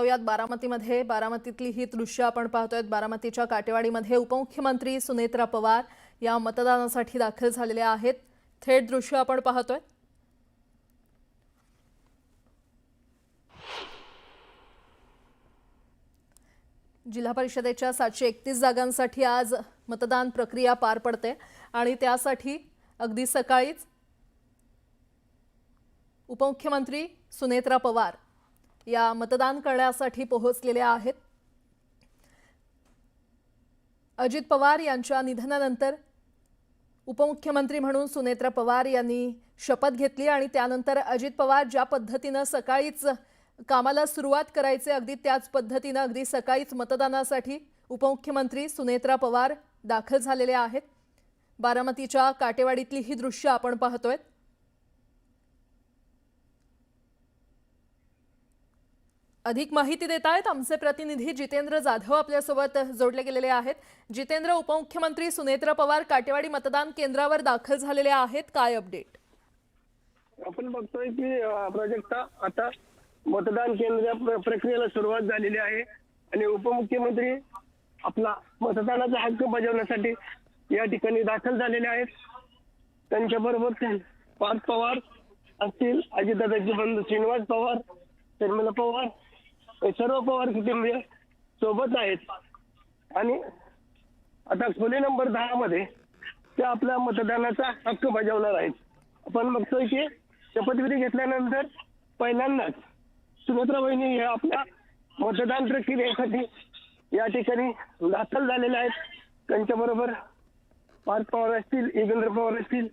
जाऊयात बारामतीमध्ये। बारामतीतली ही दृश्य आपण पाहतोय। बारामतीच्या काटेवाडीमध्ये उपमुख्यमंत्री सुनेत्रा पवार या मतदानासाठी दाखल झालेल्या आहेत। थेट दृश्य आपण पाहतोय। जिल्हा परिषदेच्या 731 जागांसाठी आज मतदान प्रक्रिया पार पडते आणि त्यासाठी अगदी सकाळीच उपमुख्यमंत्री सुनेत्रा पवार या मतदान करण्यासाठी पोहोचलेल्या आहेत। अजित पवार यांच्या निधनानंतर उपमुख्यमंत्री म्हणून सुनेत्रा पवार यांनी शपथ घेतली आणि त्यानंतर अजित पवार ज्या पद्धतीने सकाळीच कामाला सुरुवात करायचे अगदी त्याच पद्धतीने अगदी सकाळीच मतदानासाठी उपमुख्यमंत्री सुनेत्रा पवार दाखल झालेले आहेत। बारामतीच्या काटेवाडीतली ही दृश्य आपण पाहतोय। अधिक माहिती देत आहेत आमचे प्रतिनिधी जितेंद्र जाधव आपल्यासोबत जोडले गेलेले आहेत। जितेंद्र, उपमुख्यमंत्री सुनेत्रा पवार काटेवाडी मतदान केंद्रावर दाखल झालेले आहेत, काय अपडेट? आपण बघतोय की प्राजक्ता आता मतदान केंद्र प्रक्रियेला सुरुवात झालेली आहे आणि उपमुख्यमंत्री आपला मतदानाचा हक्क बजावण्यासाठी या ठिकाणी दाखल झालेले आहेत। त्यांच्याबरोबर पार्थ पवार असतील, अजितदादाचे बंधू श्रीनिवास पवार, शर्मिला पवार, सर्व पवार कुटुंबीय सोबत आहेत आणि आता खोली नंबर 10 मध्ये ते आपल्या मतदानाचा हक्क बजावणार आहेत। आपण बघतोय की शपथविधी घेतल्यानंतर पहिल्यांदाच सुनेत्रा वहिनी हे आपल्या मतदान प्रक्रियेसाठी या ठिकाणी दाखल झालेले आहेत। त्यांच्याबरोबर पार्थ पवार असतील, योगेंद्र पवार असतील,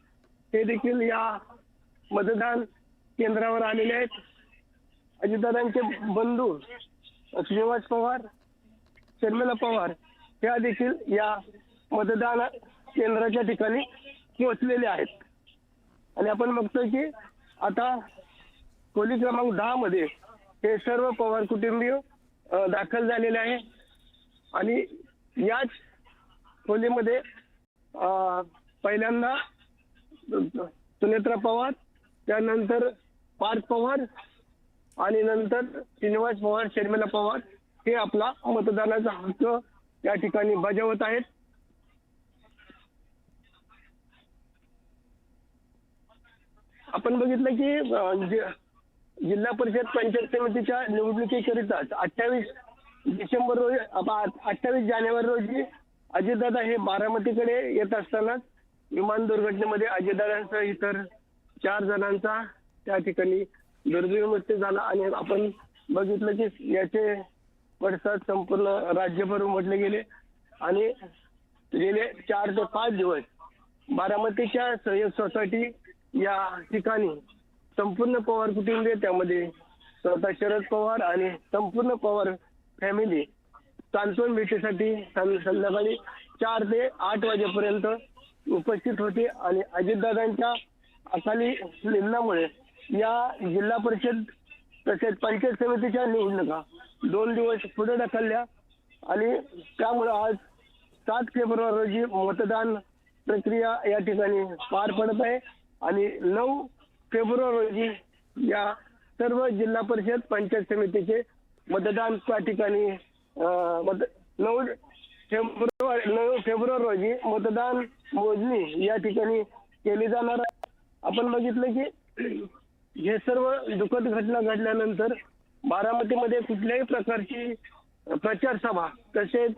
हे देखील या मतदान केंद्रावर आलेले आहेत। अजितदादांचे बंधू श्रीनिवास पवार, शर्मिला पवार या देखील या मतदान केंद्राच्या ठिकाणी पोहोचलेले आहेत आणि आपण बघतोय की आता खोली क्रमांक 10 मध्ये हे सर्व पवार कुटुंबीय दाखल झालेले आहे आणि याच खोलीमध्ये पहिल्यांदा सुनेत्रा पवार, त्यानंतर पार्थ पवार आणि नंतर श्रीनिवास पवार, शर्मिला पवार हे आपला मतदानाचा हक्क या ठिकाणी बजावत आहेत। आपण बघितलं की जिल्हा परिषद पंचायत समितीच्या निवडणुकीकरिता 28 डिसेंबर रोजी 28 जानेवारी रोजी अजितदादा हे बारामतीकडे येत असताना विमान दुर्घटनेमध्ये अजितदादांसह इतर 4 जणांचा त्या ठिकाणी दुर्दैवी मृत्यू झाला आणि आपण बघितलं की याचे पडसाद संपूर्ण राज्यभर उमटले गेले आणि गेले 4 ते 5 दिवस बारामतीच्या सहयोग सोसायटी या ठिकाणी संपूर्ण पवार कुटुंबीय, त्यामध्ये स्वतः शरद पवार आणि संपूर्ण पवार फॅमिली सांत्वन भेटीसाठी संध्याकाळी 4 ते 8 वाजेपर्यंत उपस्थित होते आणि अजितदादांच्या अकाली निधनामुळे या जिल्हा परिषद तसेच पंचायत समितीच्या निवडणुका 2 दिवस पुढे ढकलल्या आणि त्यामुळे आज 7 फेब्रुवारी रोजी मतदान प्रक्रिया या ठिकाणी पार पडत आहे आणि 9 फेब्रुवारी रोजी या सर्व जिल्हा परिषद पंचायत समितीचे मतदान त्या ठिकाणी 9 फेब्रुवारी रोजी मतदान मोजणी या ठिकाणी केली जाणार आहे। आपण बघितलं की हे सर्व दुःखद घटना घडल्यानंतर बारामतीमध्ये कुठल्याही प्रकारची प्रचार सभा तसेच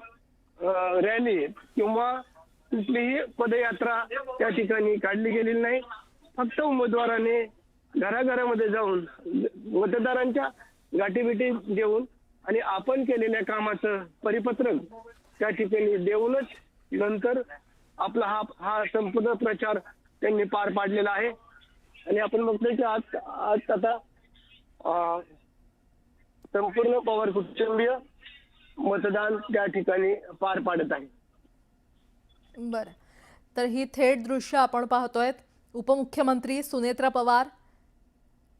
रॅली किंवा कुठलीही पदयात्रा त्या ठिकाणी काढली गेलेली नाही। फक्त उमेदवाराने घराघरामध्ये जाऊन मतदारांच्या गाठीभेटी देऊन आणि आपण केलेल्या कामाचं परिपत्रक त्या ठिकाणी देऊनच नंतर आपला हा संपूर्ण प्रचार त्यांनी पार पाडलेला आहे आणि आपण बघतोय की आज आता संपूर्ण पवार कुटुंबीय मतदान त्या ठिकाणी पार पाडत आहे। बरं, तर ही थेट दृश्य आपण पाहतोय। उपमुख्यमंत्री सुनेत्रा पवार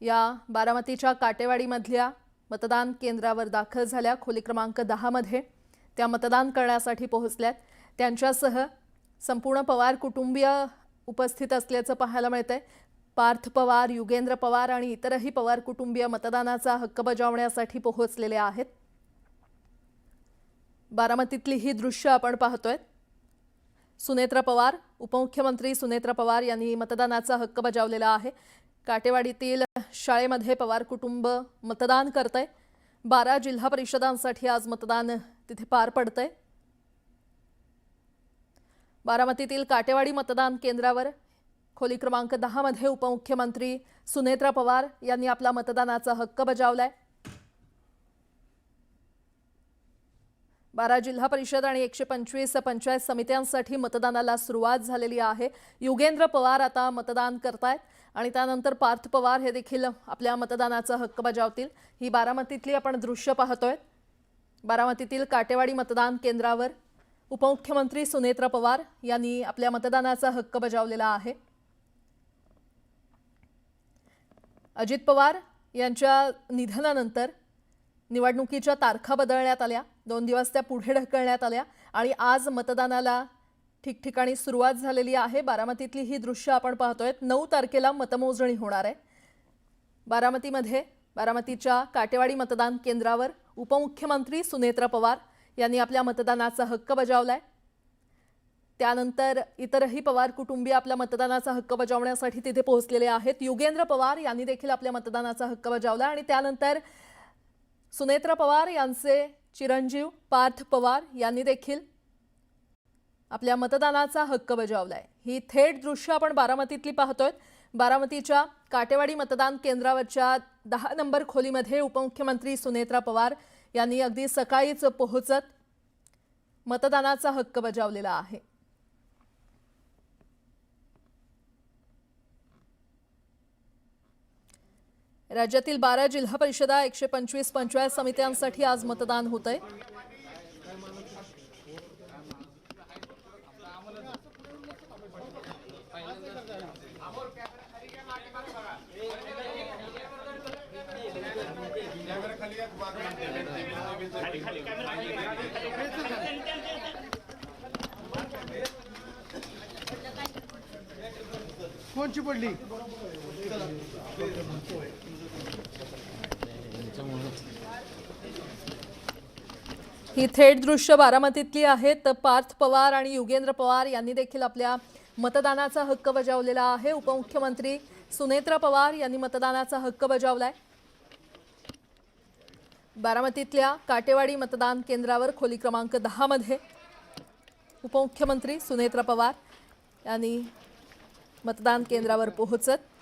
या बारामतीच्या काटेवाडीमधल्या मतदान केंद्रावर दाखल झाल्या। खोली क्रमांक 10 मध्ये त्या मतदान करण्यासाठी पोहोचल्यात। त्यांच्यासह संपूर्ण पवार कुटुंबीय उपस्थित असल्याचं पाहायला मिळतंय। पार्थ पवार, योगेंद्र पवार आणि इतरही पवार कुटुंबीय मतदानाचा हक्क बजावण्यासाठी पोहोचलेले आहेत। बारामतीतली ही दृश्य आपण पाहतोय। सुनेत्रा पवार, उपमुख्यमंत्री सुनेत्रा पवार यांनी मतदानाचा हक्क बजावलेला आहे। काटेवाडीतील शाळेमध्ये पवार कुटुंब मतदान करतंय। 12 जिल्हा परिषदांसाठी आज मतदान तिथे पार पडतंय। बारामतीतील काटेवाडी मतदान केंद्रावर खोली क्रमांक 10 मध्ये उपमुख्यमंत्री सुनेत्रा पवार यांनी आपला मतदानाचा हक्क बजावलाय। 12 जिल्हा परिषद आणि 125 पंचायत समित्यांसाठी मतदानाला सुरुवात झालेली आहे। युगेंद्र पवार आता मतदान करतायत आणि त्यानंतर पार्थ पवार हे देखील आपल्या मतदानाचा हक्क बजावतील। ही बारामतीतली आपण दृश्य पाहतोय। बारामतीतील काटेवाडी मतदान केंद्रावर उपमुख्यमंत्री सुनेत्रा पवार यांनी आपल्या मतदानाचा हक्क बजावलेला आहे। अजित पवार यांच्या निधनानंतर निवडणुकीच्या तारखा बदलण्यात आल्या। 2 दिवस त्या पुढे ढकलण्यात आल्या आणि आज मतदानाला ठिकठिकाणी सुरुवात झालेली आहे। बारामतीतली ही दृश्य आपण पाहतोय। 9 तारखेला मतमोजणी होणार आहे। बारामतीच्या काटेवाडी मतदान केंद्रावर उपमुख्यमंत्री सुनेत्रा पवार यांनी आपल्या मतदानाचा हक्क बजावलाय। त्यानंतर इतरही पवार कुटुंबीय आपल्या मतदानाचा हक्क बजावण्यासाठी तिथे पोहोचलेले आहेत। युगेंद्र पवार यांनी देखील आपल्या मतदानाचा हक्क बजावला आणि त्यानंतर सुनेत्रा पवार यांचे चिरंजीव पार्थ पवार यांनी देखील आपल्या मतदानाचा हक्क बजावलाय। ही थेट दृश्य आपण बारामतीतली पाहतोय। बारामतीच्या काटेवाडी मतदान केंद्रावरच्या 10 नंबर खोलीमध्ये उपमुख्यमंत्री सुनेत्रा पवार यांनी अगदी सकाळीच पोहोचत मतदानाचा हक्क बजावलेला आहे। राज्यातील 12 जिल्हा परिषदा 125 पंचायत समित्यांसाठी आज मतदान होतंय। कोणची पडली ही थेट दृश्य बारामतीतली आहेत। पार्थ पवार आणि युगेंद्र पवार यांनी देखील आपल्या मतदानाचा हक्क बजावलेला आहे। उपमुख्यमंत्री सुनेत्रा पवार यांनी मतदानाचा हक्क बजावलाय। बारामतीतल्या काटेवाडी मतदान केंद्रावर खोली क्रमांक 10 मध्ये उपमुख्यमंत्री सुनेत्रा पवार यांनी मतदान केंद्रावर पोहोचत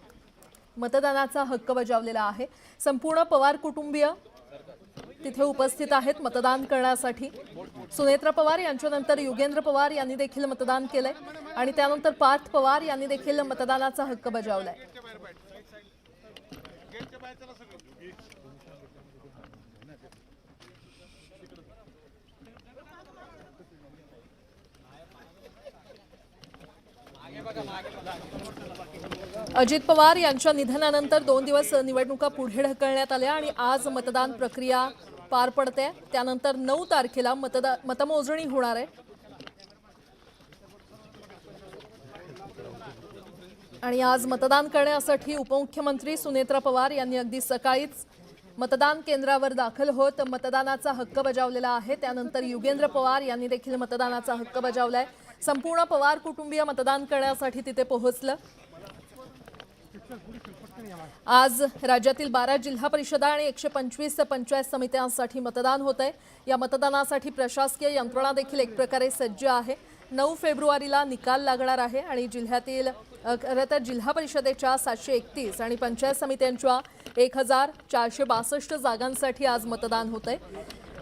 मतदानाचा हक्क बजावलेला आहे। संपूर्ण पवार कुटुंबीय तिथे उपस्थित आहेत मतदान करण्यासाठी। सुनेत्रा पवार यांच्यानंतर युगेंद्र पवार यांनी देखील मतदान केलंय आणि त्यानंतर पार्थ पवार यांनी देखील मतदानाचा हक्क बजावलाय। अजित पवार यांच्या निधनानंतर 2 दिवस निवडणुका पुढे ढकलण्यात आल्या आणि आज मतदान प्रक्रिया पार पडते। त्यानंतर 9 तारखेला मतमोजणी होणार आहे आणि आज मतदान करण्यासाठी उपमुख्यमंत्री सुनेत्रा पवार यांनी अगदी सकाळीच मतदान केंद्रावर दाखल होत मतदानाचा हक्क बजावलेला आहे। त्यानंतर युगेंद्र पवार यांनी देखील मतदानाचा हक्क बजावलाय। संपूर्ण पवार कुटुंबीय मतदान करण्यासाठी तिथे पोहोचलं। आज राज्यातील 12 जिल्हा परिषदा आणि 125 पंचायत समित्यांसाठी मतदान होतंय। या मतदानासाठी प्रशासकीय यंत्रणा देखील एक प्रकारे सज्ज आहे। 9 फेब्रुवारीला निकाल लागणार आहे आणि जिल्ह्यातील खरं तर जिल्हा परिषदेच्या 731 आणि पंचायत समित्यांच्या 1462 जागांसाठी आज मतदान होतंय।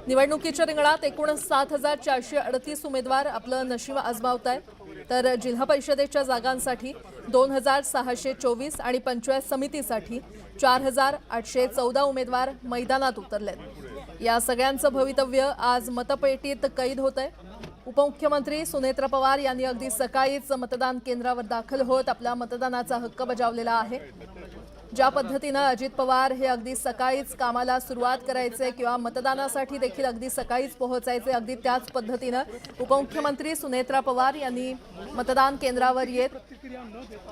निवडणुकीच्या रिंगणात एकूण 7438 उमेदवार आपलं नशीब आजमावतायत। तर जिल्हा परिषदेच्या जागांसाठी 2624 आणि पंचायत समितीसाठी 4814 उमेदवार मैदानात उतरलेत। या सगळ्यांचं भवितव्य आज मतपेटीत कैद होतंय। उपमुख्यमंत्री सुनेत्रा पवार यांनी अगदी सकाळीच मतदान केंद्रावर दाखल होत आपला मतदानाचा हक्क बजावलेला आहे। ज्या पद्धतीनं अजित पवार हे अगदी सकाळीच कामाला सुरुवात करायचे किंवा मतदानासाठी देखील अगदी सकाळीच पोहोचायचे, अगदी त्याच पद्धतीनं उपमुख्यमंत्री सुनेत्रा पवार यांनी मतदान केंद्रावर येत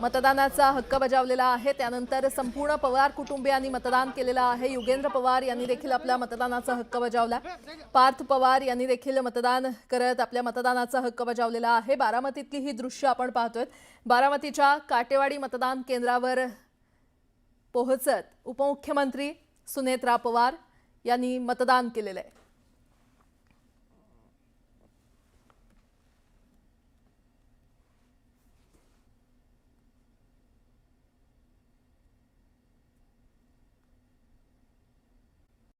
मतदानाचा हक्क बजावलेला आहे। त्यानंतर संपूर्ण पवार कुटुंबियांनी मतदान केलेलं आहे। युगेंद्र पवार यांनी देखील आपला मतदानाचा हक्क बजावला। पार्थ पवार यांनी देखील मतदान करत आपल्या मतदानाचा हक्क बजावलेला आहे। बारामतीतली ही दृश्य आपण पाहतोय। बारामतीच्या काटेवाडी मतदान केंद्रावर पोहोचत उपमुख्यमंत्री सुनेत्रा पवार यांनी मतदान केलेलं आहे।